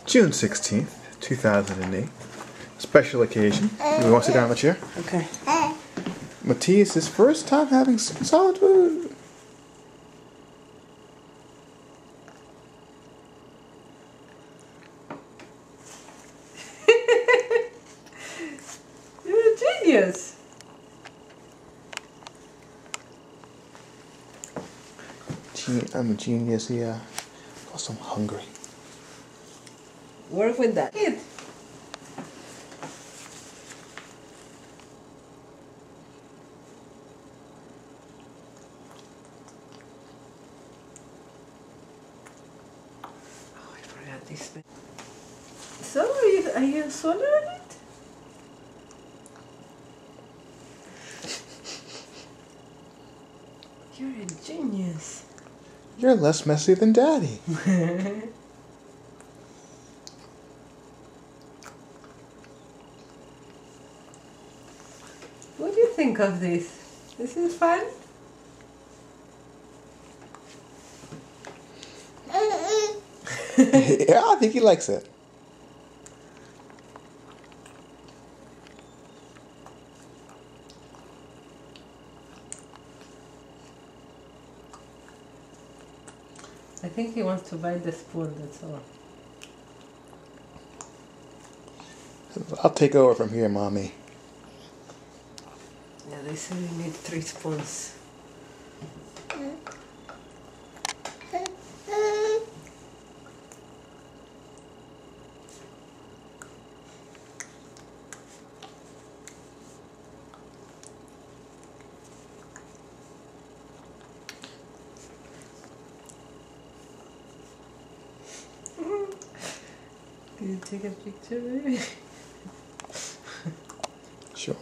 June 16th, 2008. Special occasion. You want to sit down in the chair? Okay. MatÍas' first time having solid food. You're a genius. I'm a genius, yeah. Plus I'm hungry. Work with that. Eat. Oh, I forgot this. So, are you swallowing it? You're a genius. You're less messy than Daddy. What do you think of this? This is fun? Yeah, I think he likes it. I think he wants to bite the spoon, that's all. I'll take over from here, Mommy. Yeah, they say we need 3 spoons. Can you take a picture, baby? Sure.